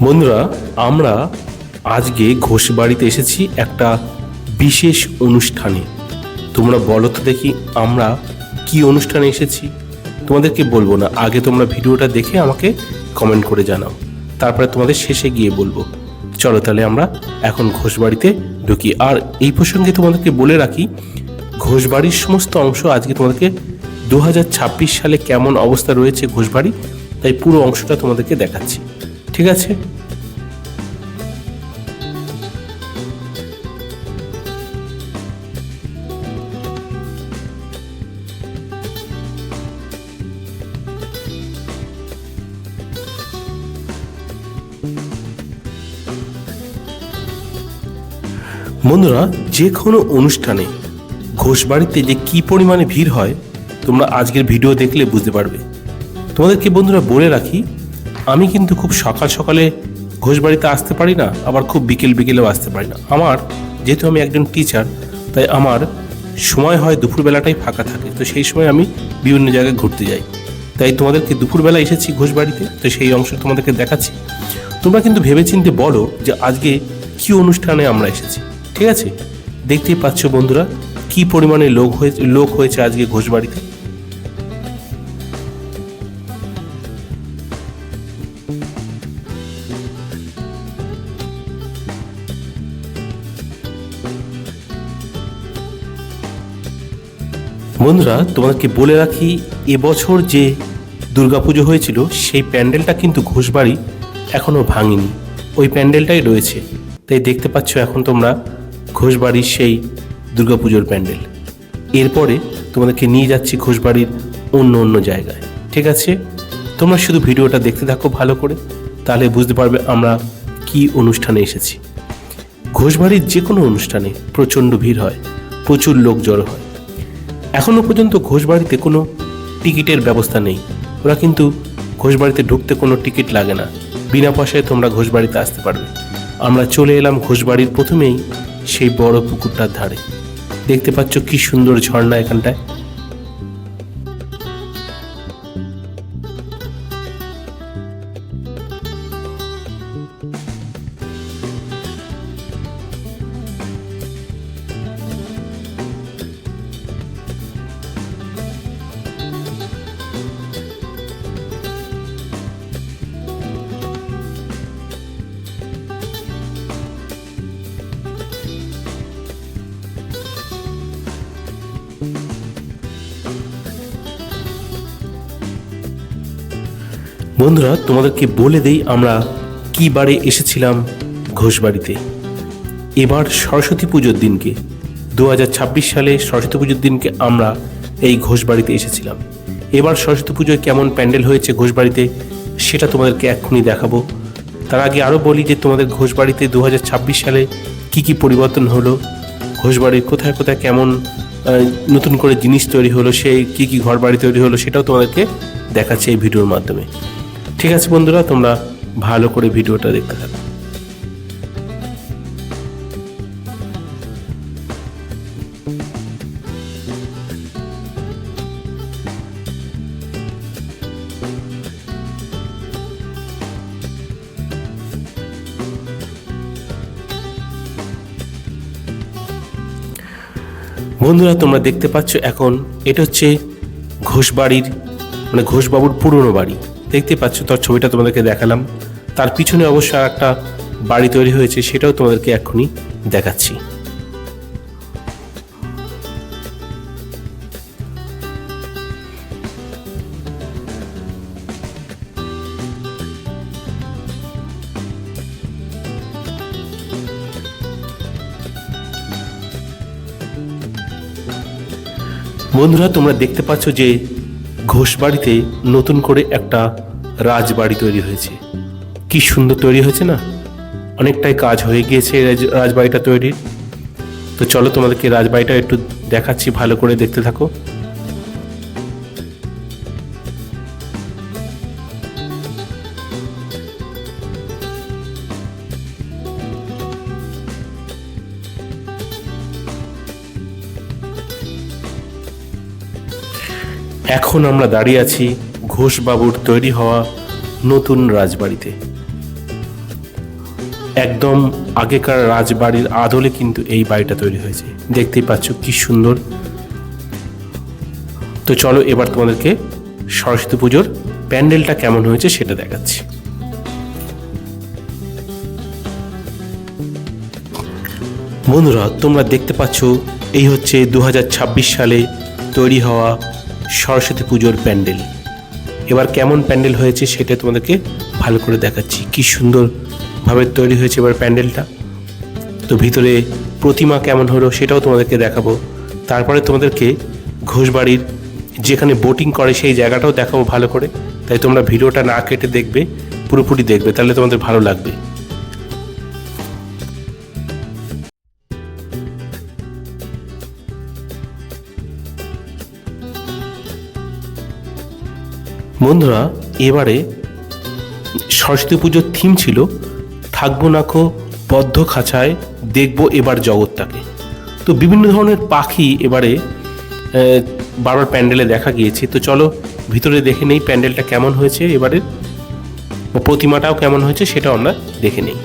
বন্ধুরা, আমরা আজকে ঘোষবাড়িতে এসেছি একটা বিশেষ অনুষ্ঠানে। তোমরা বলো তো দেখি আমরা কি অনুষ্ঠানে এসেছি। তোমাদেরকে বলবো না, আগে তোমরা ভিডিওটা দেখে আমাকে কমেন্ট করে জানাও, তারপরে তোমাদের শেষে গিয়ে বলবো। চলো তাহলে আমরা এখন ঘোষবাড়িতে ঢুকি। আর এই প্রসঙ্গে তোমাদেরকে বলে রাখি, ঘোষবাড়ির সমস্ত অংশ আজকে তোমাদেরকে 2026 সালে কেমন অবস্থা রয়েছে ঘোষবাড়ি, তাই পুরো অংশটা তোমাদেরকে দেখাচ্ছি। ঠিক আছে? বন্ধুরা, যে কোনো অনুষ্ঠানে ঘোষবাড়িতে যে কি পরিমাণে ভিড় হয় তোমরা আজকের ভিডিও দেখলে বুঝতে পারবে। তোমাদেরকে বন্ধুরা বলে রাখি, আমি কিন্তু খুব সকাল সকালে ঘোষবাড়িতে আসতে পারি না, আবার খুব বিকেল বিকেলেও আসতে পারি না। আমার যেহেতু আমি একজন টিচার, তাই আমার সময় হয় দুপুরবেলাটাই ফাঁকা থাকে, তো সেই সময় আমি বিভিন্ন জায়গায় ঘুরতে যাই। তাই তোমাদেরকে দুপুরবেলা এসেছি ঘোষবাড়িতে, তো সেই অংশ তোমাদেরকে দেখাচ্ছি। তোমরা কিন্তু ভেবেচিন্তে বলো যে আজকে কি অনুষ্ঠানে আমরা এসেছি। ঠিক আছে? দেখতেই পাচ্ছ বন্ধুরা কি পরিমাণে লোক হয়েছে আজকে ঘোষবাড়িতে। বন্ধুরা, তোমাদেরকে বলে রাখি, এবছর যে দুর্গাপুজো হয়েছিল সেই প্যান্ডেলটা কিন্তু ঘোষবাড়ি এখনো ভাঙেনি, ওই প্যান্ডেলটাই রয়েছে। তাই দেখতে পাচ্ছ এখন তোমরা ঘোষবাড়ির সেই দুর্গাপুজোর প্যান্ডেল। এরপরে তোমাদেরকে নিয়ে যাচ্ছি ঘোষবাড়ির অন্য অন্য জায়গায়। ঠিক আছে? তোমরা শুধু ভিডিওটা দেখতে থাকো ভালো করে, তাহলে বুঝতে পারবে আমরা কি অনুষ্ঠানে এসেছি। ঘোষবাড়ির যে কোনো অনুষ্ঠানে প্রচণ্ড ভিড় হয়, প্রচুর লোক জড়ো হয়। এখনো পর্যন্ত ঘোষবাড়িতে কোনো টিকিটের ব্যবস্থা নেই। ওরা কিন্তু ঘোষবাড়িতে ঢুকতে কোনো টিকিট লাগে না, বিনা পয়সায় তোমরা ঘোষবাড়িতে আসতে পারবে। আমরা চলে এলাম ঘোষবাড়ির প্রথমেই সেই বড় পুকুরটার ধারে। দেখতে পাচ্ছ কি সুন্দর ঝর্ণা এখানটায়। বন্ধুরা, তোমাদেরকে বলে দেই আমরা কি বারে এসেছিলাম ঘোষবাড়িতে। এবার সরস্বতী পুজোর দিনকে, 2026 সালে সরস্বতী পুজোর দিনকে আমরা এই ঘোষবাড়িতে এসেছিলাম। এবার সরস্বতী পুজোয় কেমন প্যান্ডেল হয়েছে ঘোষবাড়িতে সেটা তোমাদেরকে এক্ষুনি দেখাবো। তার আগে আরও বলি যে তোমাদের ঘোষবাড়িতে 2026 সালে কি পরিবর্তন হলো, ঘোষবাড়ির কোথায় কোথায় কেমন নতুন করে জিনিস তৈরি হলো, সেই কি ঘর বাড়ি তৈরি হলো সেটাও তোমাদেরকে দেখাচ্ছে এই ভিডিওর মাধ্যমে। ঠিক আছে বন্ধুরা, তোমরা ভালো করে ভিডিওটা দেখতে থাকো। বন্ধুরা, তোমরা দেখতে পাচ্ছ এখন এটা হচ্ছে ঘোষবাড়ির মানে ঘোষবাবুর পুরনো বাড়ি। দেখতে পাচ্ছ, তার ছবিটা তোমাদেরকে দেখালাম। তার পিছনে অবশ্য আর একটা বাড়ি তৈরি হয়েছে, সেটাও তোমাদেরকে এক্ষুনি দেখাচ্ছি। বন্ধুরা, তোমরা দেখতে পাচ্ছ যে ঘোষবাড়িতে নতুন করে একটা রাজবাড়ি তৈরি হয়েছে। কি সুন্দর তৈরি হয়েছে না? অনেকটাই কাজ হয়ে গিয়েছে রাজবাড়িটা তৈরির। তো চলো তোমাদেরকে রাজবাড়িটা একটু দেখাচ্ছি, ভালো করে দেখতে থাকো। এখন আমরা দাঁড়িয়ে আছি ঘোষবাবুর তৈরি হওয়া নতুন রাজবাড়িতে। একদম আগেকার রাজবাড়ির আদলে কিন্তু এই বাড়িটা তৈরি হয়েছে। দেখতেই পাচ্ছ কি সুন্দর। তো চলো এবার তোমাদেরকে সরস্বতী পুজোর প্যান্ডেলটা কেমন হয়েছে সেটা দেখাচ্ছি। বন্ধুরা তোমরা দেখতে পাচ্ছ এই হচ্ছে 2026 সালে তৈরি হওয়া সরস্বতী পুজোর প্যান্ডেল। এবার কেমন প্যান্ডেল হয়েছে সেটা তোমাদেরকে ভালো করে দেখাচ্ছি। কি সুন্দরভাবে তৈরি হয়েছে এবার প্যান্ডেলটা। তো ভিতরে প্রতিমা কেমন হলো সেটাও তোমাদেরকে দেখাবো। তারপরে তোমাদেরকে ঘোষবাড়ির যেখানে বোটিং করে সেই জায়গাটাও দেখাবো ভালো করে। তাই তোমরা ভিডিওটা না কেটে দেখবে, পুরোপুরি দেখবে, তাহলে তোমাদের ভালো লাগবে। বন্ধুরা এবারে সরস্বতী পুজোর থিম ছিল থাকবো নাকো বদ্ধ খাঁচায়, দেখবো এবার জগৎটাকে। তো বিভিন্ন ধরনের পাখি এবারে বারবার প্যান্ডেলে দেখা গিয়েছে। তো চলো ভিতরে দেখে নেই প্যান্ডেলটা কেমন হয়েছে এবারে, প্রতিমাটাও কেমন হয়েছে সেটাও আমরা দেখে নেই।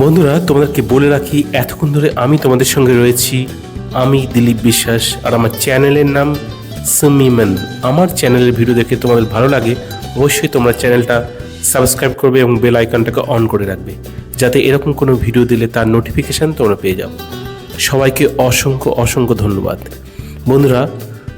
বন্ধুরা তোমাদেরকে বলে রাখি, এতক্ষণ ধরে আমি তোমাদের সঙ্গে রয়েছি, আমি দিলীপ বিশ্বাস, আর আমার চ্যানেলের নাম সুমিমান। আমার চ্যানেলের ভিডিও দেখে তোমাদের ভালো লাগে অবশ্যই তোমরা চ্যানেলটা সাবস্ক্রাইব করবে এবং বেল আইকনটাকে অন করে রাখবে, যাতে এরকম কোনো ভিডিও দিলে তার নোটিফিকেশান তোমরা পেয়ে যাও। সবাইকে অসংখ্য অসংখ্য ধন্যবাদ। বন্ধুরা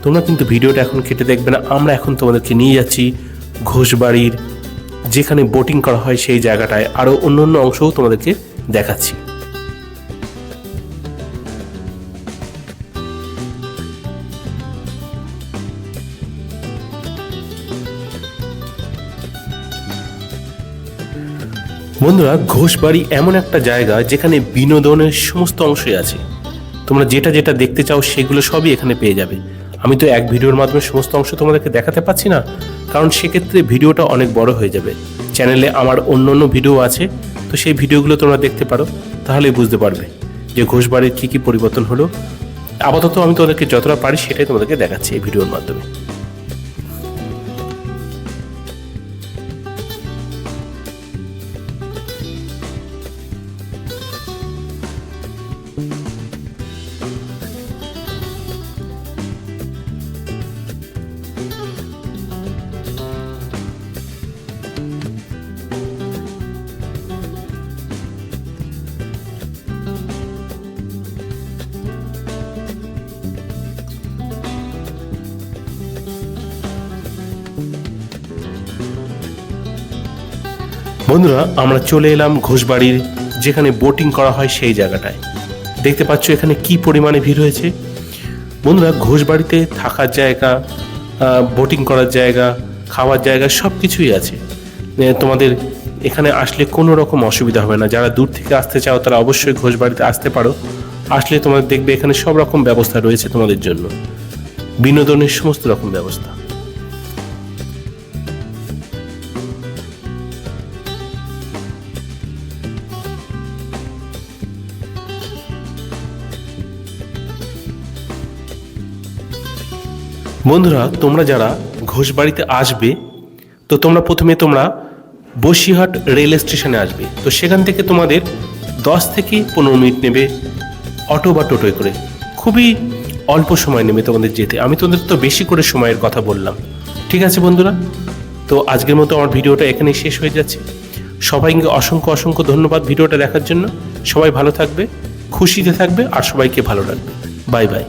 তোমরা কিন্তু ভিডিওটা এখন কেটে দেখবে না, আমরা এখন তোমাদেরকে নিয়ে যাচ্ছি ঘোষবাড়ির যেখানে বোটিং করা হয় সেই জায়গাটায়, আরও অন্য অন্য অংশও তোমাদেরকে দেখাচ্ছি। বন্ধুরা ঘোষবাড়ি এমন একটা জায়গা যেখানে বিনোদনের সমস্ত অংশই আছে। তোমরা যেটা যেটা দেখতে চাও সেগুলো সবই এখানে পেয়ে যাবে। আমি তো এক ভিডিওর মাধ্যমে সমস্ত অংশ তোমাদেরকে দেখাতে পাচ্ছি না, কারণ সেক্ষেত্রে ভিডিওটা অনেক বড় হয়ে যাবে। চ্যানেলে আমার অন্য অন্য ভিডিও আছে, তো সেই ভিডিওগুলো তোমরা দেখতে পারো, তাহলেই বুঝতে পারবে যে ঘোষবাড়ির কী কী পরিবর্তন হলো। আপাতত আমি তোমাদেরকে যতটা পারি সেটাই তোমাদেরকে দেখাচ্ছি এই ভিডিওর মাধ্যমে। বন্ধুরা আমরা চলে এলাম ঘোষবাড়ির যেখানে বোটিং করা হয় সেই জায়গাটায়। দেখতে পাচ্ছ এখানে কি পরিমাণে ভিড় হয়েছে। বন্ধুরা ঘোষবাড়িতে থাকার জায়গা, বোটিং করার জায়গা, খাওয়ার জায়গা সব কিছুই আছে। তোমাদের এখানে আসলে কোনো রকম অসুবিধা হবে না। যারা দূর থেকে আসতে চাও তারা অবশ্যই ঘোষবাড়িতে আসতে পারো। আসলে তোমাদের দেখবে এখানে সব রকম ব্যবস্থা রয়েছে তোমাদের জন্য, বিনোদনের সমস্ত রকম ব্যবস্থা। বন্ধুরা তোমরা যারা ঘোষবাড়িতে আসবে, তো তোমরা প্রথমে বসিরহাট রেল স্টেশনে আসবে। তো সেখান থেকে তোমাদের 10 থেকে 15 মিনিট নেবে অটো বা টোটোয় করে। খুবই অল্প সময় নেবে তোমাদের যেতে। আমি তোমাদের তো বেশি করে সময়ের কথা বললাম। ঠিক আছে বন্ধুরা, তো আজকের মতো আমার ভিডিওটা এখানেই শেষ হয়ে যাচ্ছে। সবাইকে অসংখ্য অসংখ্য ধন্যবাদ ভিডিওটা দেখার জন্য। সবাই ভালো থাকবে। খুশিতে থাকবে আর সবাইকে ভালো রাখবে। Bye bye.